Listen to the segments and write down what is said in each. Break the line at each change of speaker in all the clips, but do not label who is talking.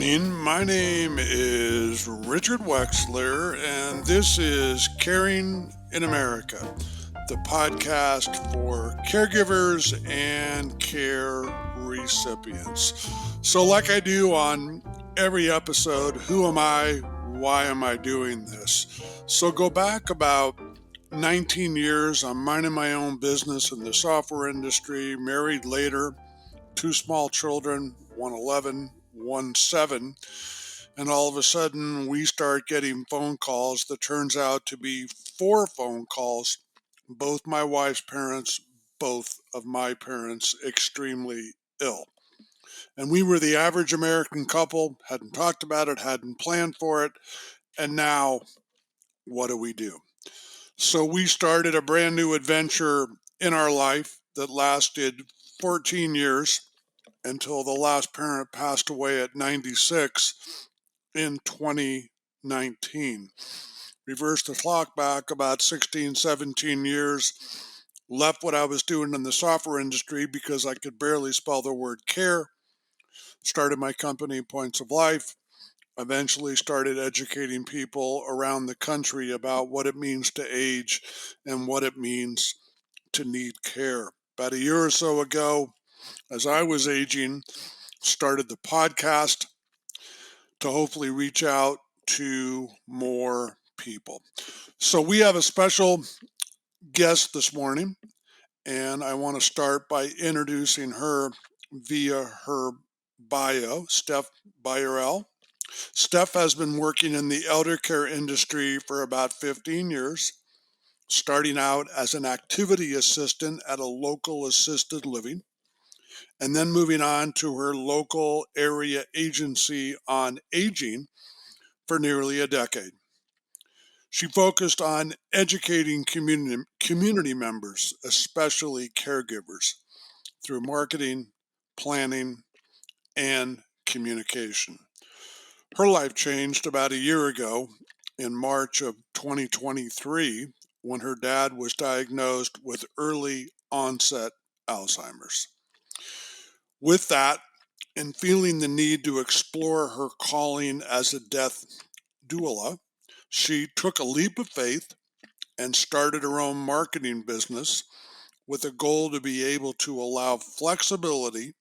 morning. My name is Richard Wexler, and this is Caring in America, the podcast for caregivers and care recipients. So, like I do on every episode, who am I? Why am I doing this? So, go back about 19 years. I'm minding my own business in the software industry, married later, two small children, one 11, one 7. And all of a sudden, we start getting phone calls that turns out to be 4 phone calls, both my wife's parents, both of my parents extremely ill. And we were the average American couple, hadn't talked about it, hadn't planned for it. And now, what do? So we started a brand new adventure in our life that lasted 14 years until the last parent passed away at 96 in 2019. Reversed the clock back about 16, 17 years, left what I was doing in the software industry because I could barely spell the word care, started my company Points of Life, eventually started educating people around the country about what it means to age and what it means to need care. About a year or so ago, as I was aging, started the podcast to hopefully reach out to more people. So we have a special guest this morning, and I want to start by introducing her via her bio, Steph Bayerl. Steph has been working in the elder care industry for about 15 years, starting out as an activity assistant at a local assisted living, and then moving on to her local area agency on aging for nearly a decade. She focused on educating community members, especially caregivers, through marketing, planning, and communication. Her life changed about a year ago in March of 2023 when her dad was diagnosed with early onset Alzheimer's. With that, and feeling the need to explore her calling as a death doula, she took a leap of faith and started her own marketing business with a goal to be able to allow flexibility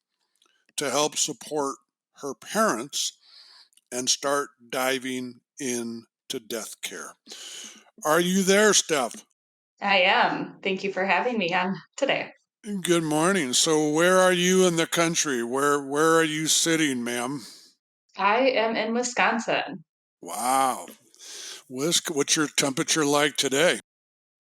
to help support her parents and start diving into death care. Are you there, Steph?
I am. Thank you for having me on today.
Good morning. So where are you in the country? Where are you sitting, ma'am?
I am in Wisconsin.
Wow. What's your temperature like today?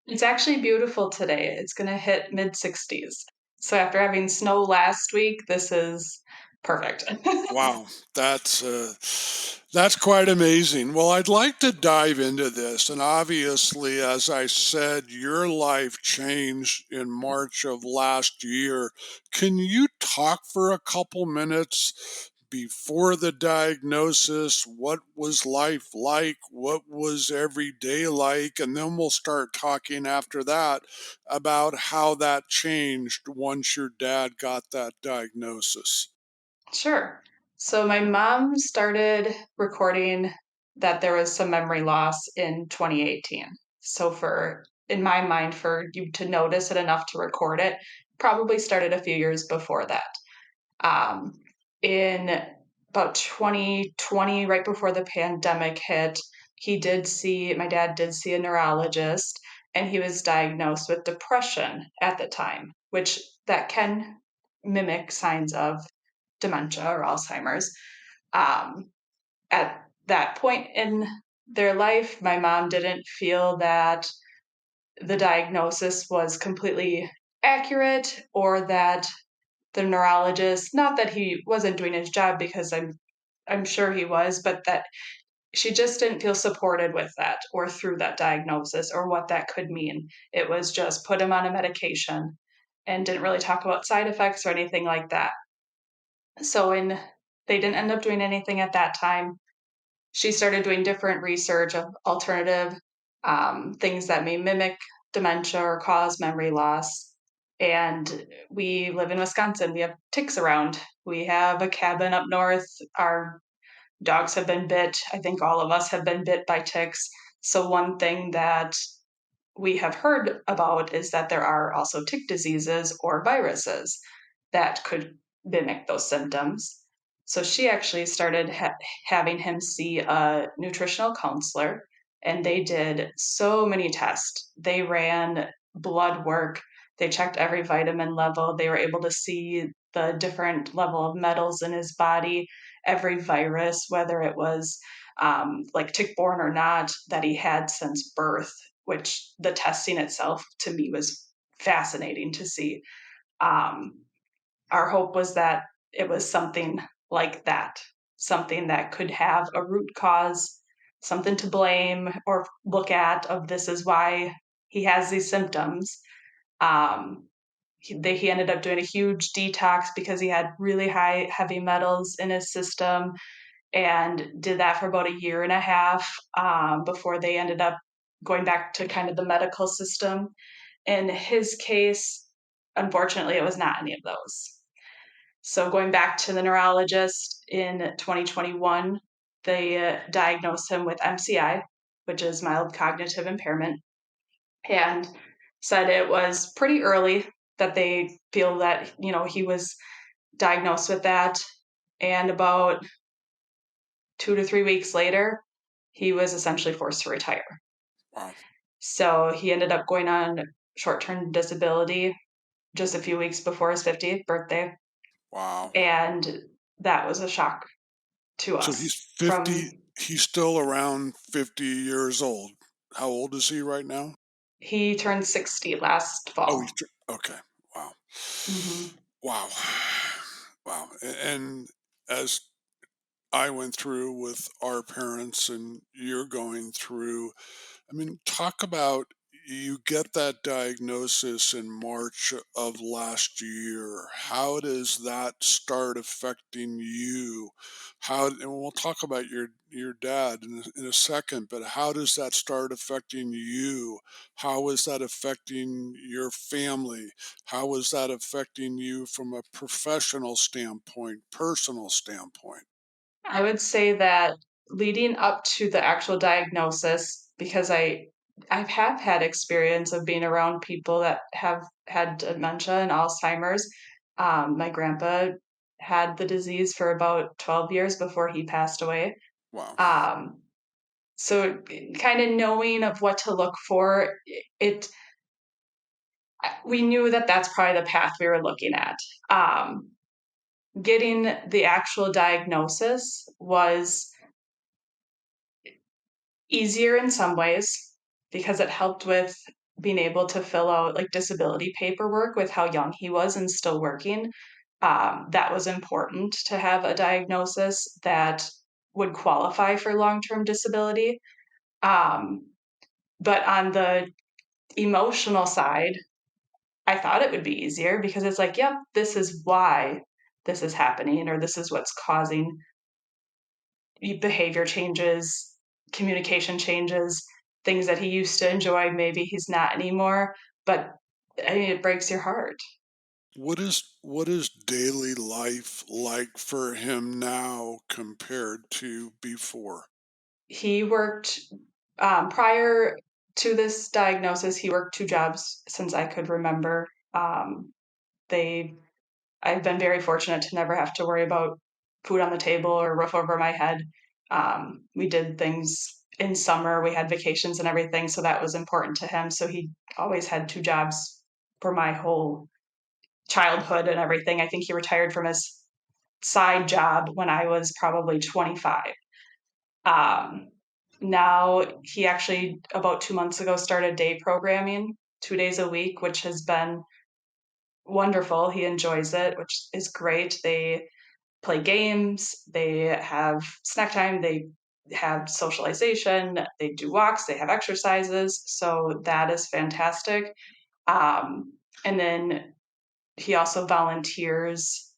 It's actually beautiful today. It's going to hit mid 60s. So after having snow last week, this is perfect.
Wow, that's quite amazing. Well, I'd like to dive into this, and obviously, as I said, your life changed in March of last year. Can you talk for a couple minutes before the diagnosis? What was life like? What was every day like? And then we'll start talking after that about how that changed once your dad got that diagnosis.
Sure. So my mom started recording that there was some memory loss in 2018. So in my mind, for you to notice it enough to record it, probably started a few years before that. Um, in about 2020, right before the pandemic hit, my dad did see a neurologist, and he was diagnosed with depression at the time, which that can mimic signs of dementia or Alzheimer's. Um, at that point in their life, my mom didn't feel that the diagnosis was completely accurate or that the neurologist, not that he wasn't doing his job, because I'm sure he was, but that she just didn't feel supported with that or through that diagnosis or what that could mean. It was just put him on a medication and didn't really talk about side effects or anything like that. So when they didn't end up doing anything at that time, she started doing different research of alternative things that may mimic dementia or cause memory loss. And we live in Wisconsin. We have ticks around. We have a cabin up north. Our dogs have been bit. I think all of us have been bit by ticks. So one thing that we have heard about is that there are also tick diseases or viruses that could mimic those symptoms. So she actually started having him see a nutritional counselor, and they did so many tests. They ran blood work, they checked every vitamin level, they were able to see the different level of metals in his body, every virus, whether it was like tick-borne or not, that he had since birth, which the testing itself to me was fascinating to see. Um, our hope was that it was something like that, something that could have a root cause, something to blame or look at of this is why he has these symptoms. Um, he ended up doing a huge detox because he had really high heavy metals in his system, and did that for about a year and a half before they ended up going back to kind of the medical system. In his case, unfortunately, it was not any of those. So going back to the neurologist in 2021, they diagnosed him with MCI, which is mild cognitive impairment, and said it was pretty early that they feel that, he was diagnosed with that. And about 2 to 3 weeks later, he was essentially forced to retire.
Wow.
So he ended up going on short-term disability just a few weeks before his 50th birthday.
Wow.
And that was a shock to
So
us.
he's 50, he's still around 50 years old. How old is he right now?
He turned 60 last
Oh,
fall.
okay. Wow.
Hmm.
Wow. Wow. And as I went through with our parents and you're going through, I mean, talk about you get that diagnosis in March of last year. How does that start affecting you? And we'll talk about your dad in a second, but how does that start affecting you? How is that affecting your family? How is that affecting you from a professional standpoint, personal standpoint?
I would say that leading up to the actual diagnosis, because I have had experience of being around people that have had dementia and Alzheimer's. My grandpa had the disease for about 12 years before he passed away.
Wow.
Um, so kind of knowing of what to look for, it we knew that that's probably the path we were looking at. Um, Getting the actual diagnosis was easier in some ways because it helped with being able to fill out like disability paperwork with how young he was and still working. That was important to have a diagnosis that would qualify for long term disability. Um, but on the emotional side, I thought it would be easier because it's like, yep, this is why this is happening, or this is what's causing behavior changes, communication changes, things that he used to enjoy, maybe he's not anymore. But I mean, it breaks your heart.
What is daily life like for him now compared to before?
He worked prior to this diagnosis, he worked two jobs since I could remember. Um, they I've been very fortunate to never have to worry about food on the table or roof over my head. We did things in summer, we had vacations and everything, so that was important to him. So he always had two jobs for my whole childhood and everything. I think he retired from his side job when I was probably 25. Um, Now he actually about 2 months ago started day programming 2 days a week, which has been wonderful. He enjoys it, which is great. They play games, they have snack time, they have socialization, they do walks, they have exercises. So that is fantastic. And then he also volunteers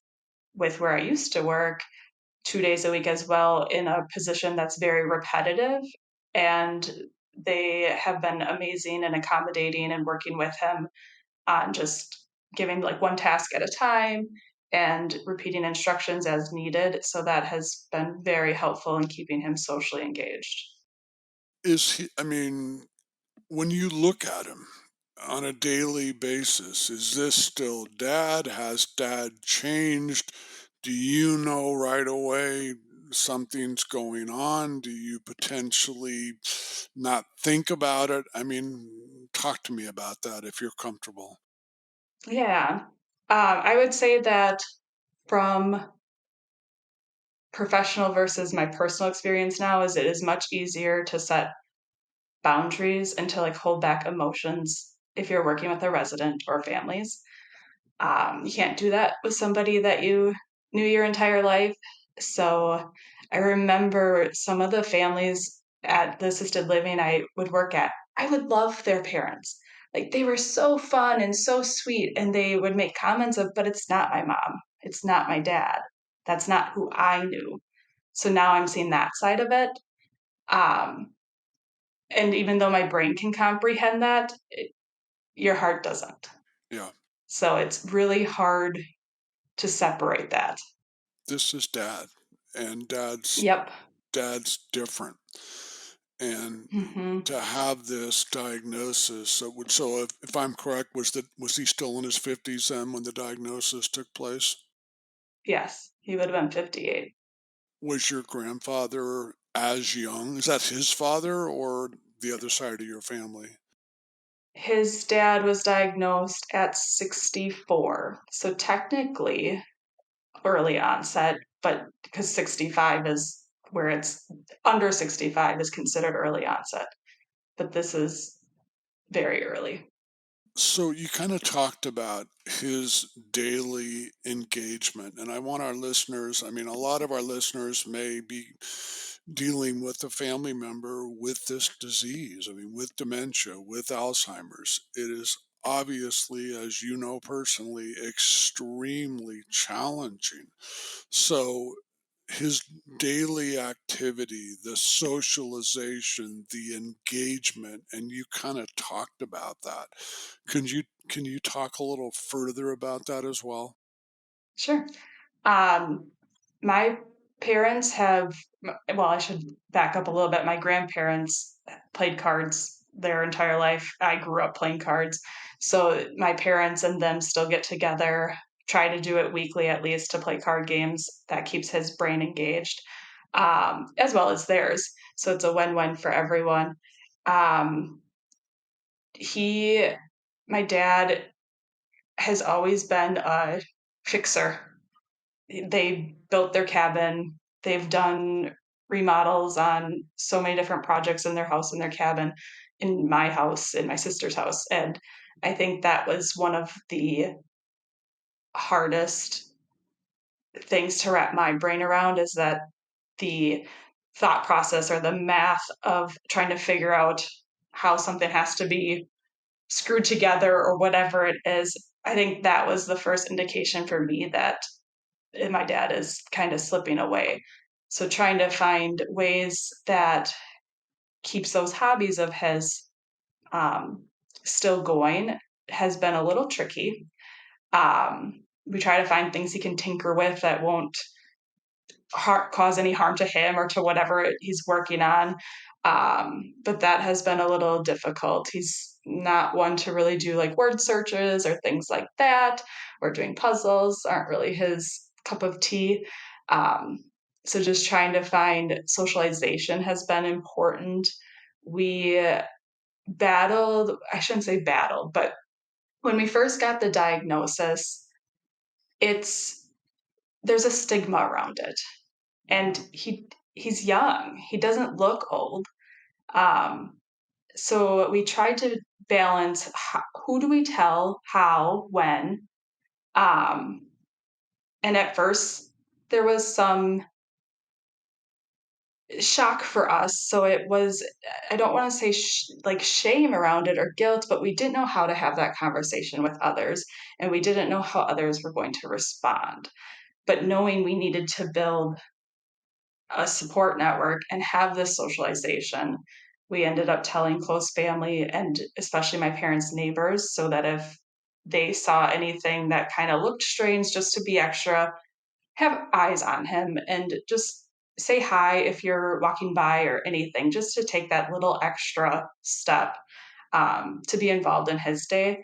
with where I used to work 2 days a week as well in a position that's very repetitive. And they have been amazing and accommodating and working with him on just giving like one task at a time and repeating instructions as needed. So that has been very helpful in keeping him socially engaged.
When you look at him on a daily basis, is this still dad? Has dad changed? Do you know right away something's going on? Do you potentially not think about it? Talk to me about that if you're comfortable.
Yeah. I would say that from professional versus my personal experience now is it is much easier to set boundaries and to like hold back emotions if you're working with a resident or families. You can't do that with somebody that you knew your entire life. So I remember some of the families at the assisted living I would work at, I would love their parents. Like they were so fun and so sweet, and they would make comments of, but it's not my mom. It's not my dad. That's not who I knew. So now I'm seeing that side of it. Um, and even though my brain can comprehend that, your heart doesn't.
Yeah,
So it's really hard to separate that.
this is dad, and
Yep.
dad's different. And
Mhm.
to have this diagnosis, so if I'm correct, was he still in his 50s then when the diagnosis took place?
Yes, he would have been 58.
Was your grandfather as young? Is that his father or the other side of your family?
His dad was diagnosed at 64. So technically early onset, but because 65 is where it's under 65 is considered early onset. But this is very early.
So you kind of talked about his daily engagement, and I want our listeners, a lot of our listeners may be dealing with a family member with this disease, with dementia, with Alzheimer's. It is obviously, as you know personally, extremely challenging. So his daily activity, the socialization, the engagement, and you kind of talked about that. Can you talk a little further about that as well?
Sure. Um, my parents have, well, I should back up a little bit. My grandparents played cards their entire life. I grew up playing cards. So my parents and them still get together, try to do it weekly at least to play card games. That keeps his brain engaged, as well as theirs. So it's a win win for everyone. Um, he, my dad, has always been a fixer. They built their cabin. They've done remodels on so many different projects in their house, in their cabin, in my house, in my sister's house. And I think that was one of the hardest things to wrap my brain around is that the thought process or the math of trying to figure out how something has to be screwed together or whatever it is. I think that was the first indication for me that my dad is kind of slipping away. So trying to find ways that keeps those hobbies of his um, still going has been a little tricky. We try to find things he can tinker with that won't cause any harm to him or to whatever he's working on. But that has been a little difficult. He's not one to really do like word searches or things like that, or doing puzzles aren't really his cup of tea. Um, so just trying to find socialization has been important. We battled, I shouldn't say battled, but when we first got the diagnosis, it's there's a stigma around it, and he's young. He doesn't look old. Um, so we tried to balance who do we tell, how, when. Um, and at first, there was some shock for us. So it was, I don't want to say like shame around it or guilt, but we didn't know how to have that conversation with others. And we didn't know how others were going to respond. But knowing we needed to build a support network and have this socialization, we ended up telling close family and especially my parents' neighbors so that if they saw anything that kind of looked strange, just to be extra, have eyes on him and just say hi if you're walking by or anything, just to take that little extra step to be involved in his day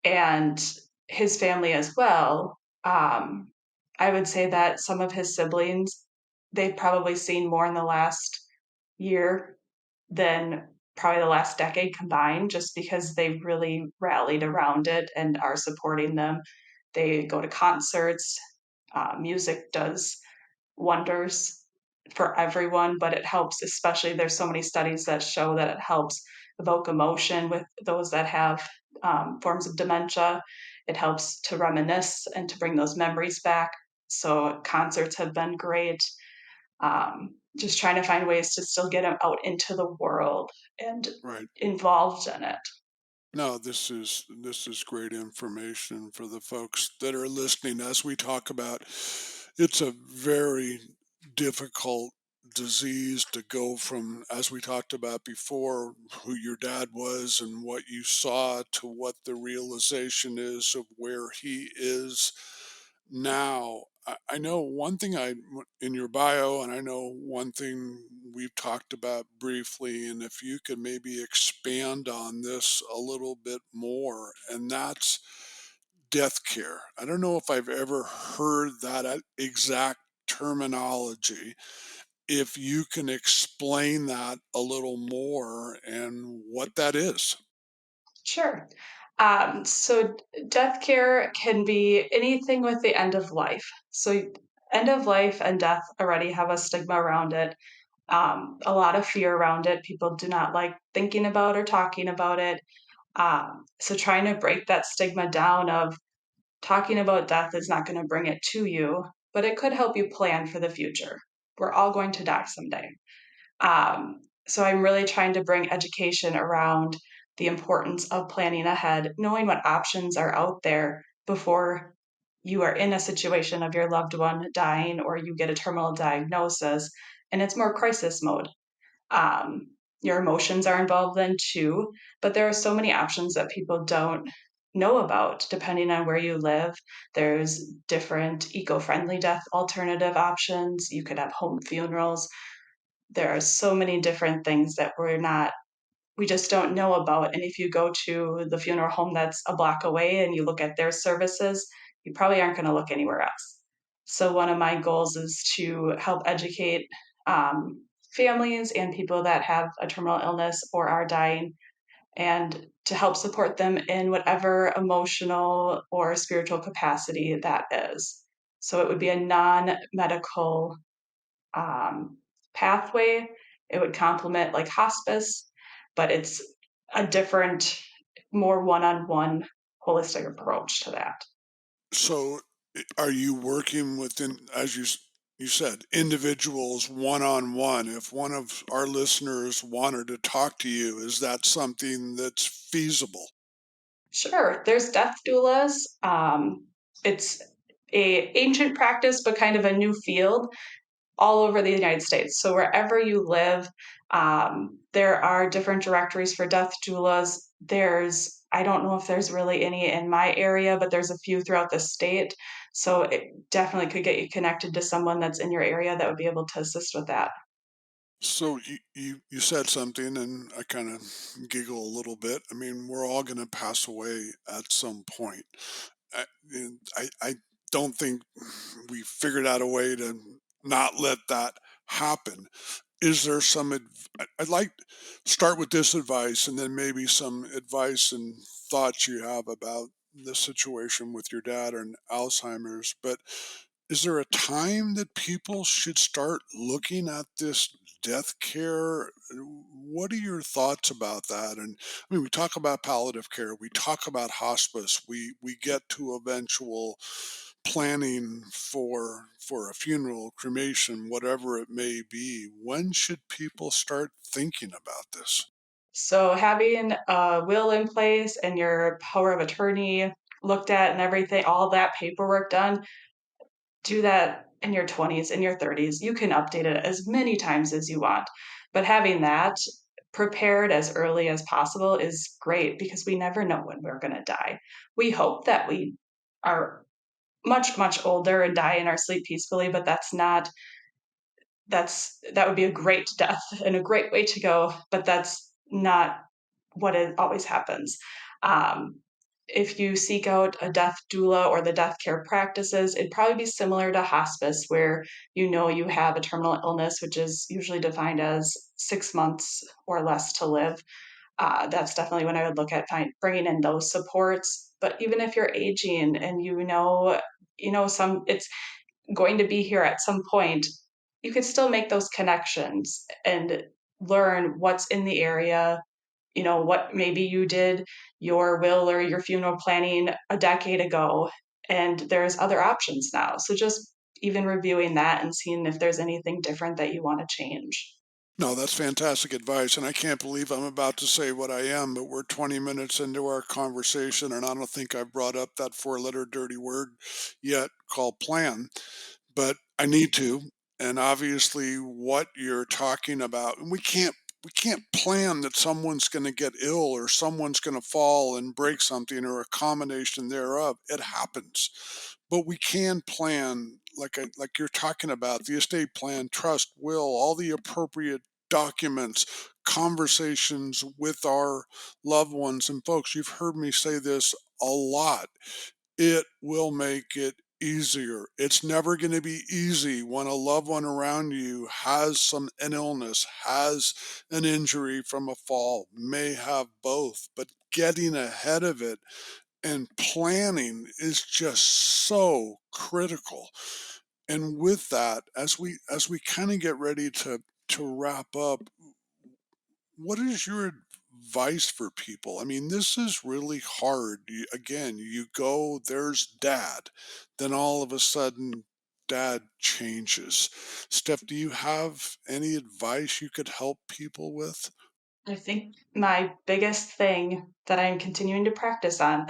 and his family as well. I would say that some of his siblings, they've probably seen more in the last year than probably the last decade combined, just because they really rallied around it and are supporting them. They go to concerts. Music does wonders for everyone, but it helps, especially there's so many studies that show that it helps evoke emotion with those that have forms of dementia. It helps to reminisce and to bring those memories back. So concerts have been great. Just trying to find ways to still get them out into the world and
Right.
involved in it.
No, this is great information for the folks that are listening as we talk about. It's a very difficult disease to go from, as we talked about before, who your dad was and what you saw, to what the realization is of where he is now. I know one thing in your bio, and I know one thing we've talked about briefly, and if you could maybe expand on this a little bit more, and that's death care. I don't know if I've ever heard that exact terminology. If you can explain that a little more and what that is.
Sure. So death care can be anything with the end of life. So end of life and death already have a stigma around it, a lot of fear around it. People do not like thinking about or talking about it. So trying to break that stigma down of talking about death is not going to bring it to you, but it could help you plan for the future. We're all going to die someday. So I'm really trying to bring education around the importance of planning ahead, knowing what options are out there before you are in a situation of your loved one dying or you get a terminal diagnosis and it's more crisis mode. Um, your emotions are involved then too, but there are so many options that people don't know about depending on where you live. There's different eco-friendly death alternative options. You could have home funerals. There are so many different things that we just don't know about. And if you go to the funeral home that's a block away and you look at their services, you probably aren't going to look anywhere else. So one of my goals is to help educate families and people that have a terminal illness or are dying, and to help support them in whatever emotional or spiritual capacity that is. So it would be a non-medical um, pathway. It would complement like hospice, but it's a different, more one on one holistic approach to that.
So, are you working within, as you said, individuals one on one? If one of our listeners wanted to talk to you, is that something that's feasible?
Sure, there's death doulas. It's a ancient practice, but kind of a new field all over the United States. So wherever you live, there are different directories for death doulas. I don't know if there's really any in my area, but there's a few throughout the state. So it definitely could get you connected to someone that's in your area that would be able to assist with that.
So you said something, and I kind of giggle a little bit. I mean, we're all going to pass away at some point. And I don't think we figured out a way to not let that happen. Is there some I'd like to start with this advice, and then maybe some advice and thoughts you have about the situation with your dad and Alzheimer's. But is there a time that people should start looking at this death care? What are your thoughts about that? And I mean, we talk about palliative care, we talk about hospice, we get to eventual planning for a funeral, cremation, whatever it may be. When should people start thinking about this?
So having a will in place and your power of attorney looked at and everything, all that paperwork done, do that in your 20s, in your 30s. You can update it as many times as you want. But having that, prepared as early as possible is great because we never know when we're going to die. We hope that we are much, much older and die in our sleep peacefully, but that would be a great death and a great way to go, but that's not what it always happens. Um, if you seek out a death doula or the death care practices, it'd probably be similar to hospice, where you know you have a terminal illness, which is usually defined as 6 months or less to live. That's definitely when I would look at bringing in those supports. But even if you're aging and it's going to be here at some point, you could still make those connections and learn what's in the area. What maybe you did your will or your funeral planning a decade ago, and there's other options now. So just even reviewing that and seeing if there's anything different that you want to change.
No, that's fantastic advice, and I can't believe I'm about to say what I am, but we're 20 minutes into our conversation, and I don't think I've brought up that four-letter dirty word yet called plan, but I need to. And obviously, what you're talking about, and we can't plan that someone's going to get ill or someone's going to fall and break something or a combination thereof. It happens, but we can plan like you're talking about the estate plan, trust, will, all the appropriate documents, conversations with our loved ones. And folks, you've heard me say this a lot. It will make it easier. It's never going to be easy when a loved one around you has an illness, has an injury from a fall, may have both, but getting ahead of it and planning is just so critical. And with that, as we kind of get ready to wrap up, what is your advice for people? I mean, this is really hard. Again, you go, there's dad, then all of a sudden, dad changes. Steph, do you have any advice you could help people with?
I think my biggest thing that I'm continuing to practice on,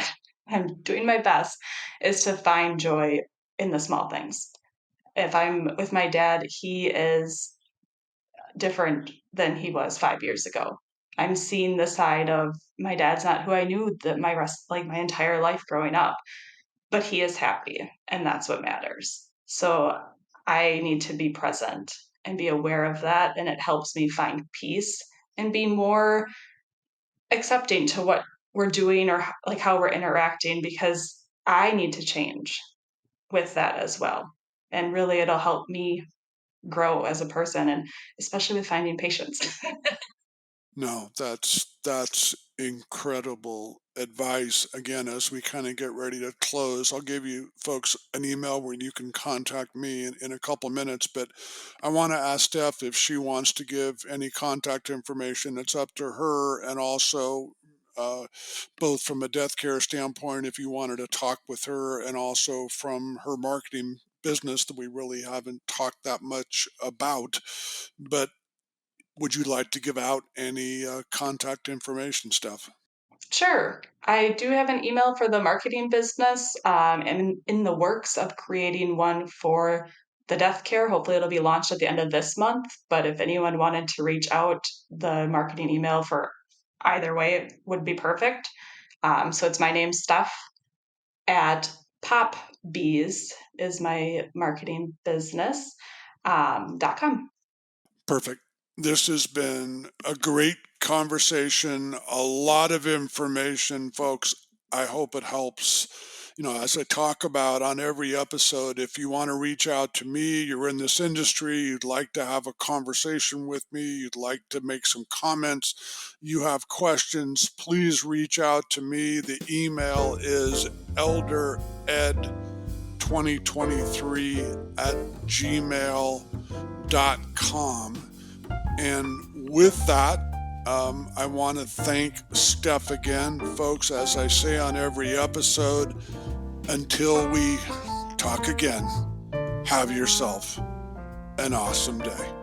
I'm doing my best, is to find joy in the small things. If I'm with my dad, he is different than he was 5 years ago. I'm seeing the side of my dad's not who I knew that my entire life growing up, but he is happy, and that's what matters. So I need to be present and be aware of that, and it helps me find peace and be more accepting to what we're doing or like how we're interacting, because I need to change with that as well. And really, it'll help me grow as a person, and especially with finding patience.
No, that's incredible advice. Again, as we kind of get ready to close, I'll give you folks an email where you can contact me in a couple minutes. But I want to ask Steph if she wants to give any contact information. It's up to her, and also both from a death care standpoint, if you wanted to talk with her, and also from her marketing business that we really haven't talked that much about. But would you like to give out any contact information stuff?
Sure. I do have an email for the marketing business, and in the works of creating one for the death care. Hopefully, it'll be launched at the end of this month. But if anyone wanted to reach out, the marketing email for either way would be perfect. So it's my name, Steph, at popbees is my marketing business, .com.
Perfect. This has been a great conversation, a lot of information, folks. I hope it helps. As I talk about on every episode, if you want to reach out to me, you're in this industry, you'd like to have a conversation with me, you'd like to make some comments, you have questions, please reach out to me. The email is eldered2023@gmail.com. And with that, I want to thank Steph again, folks, as I say on every episode. Until we talk again, have yourself an awesome day.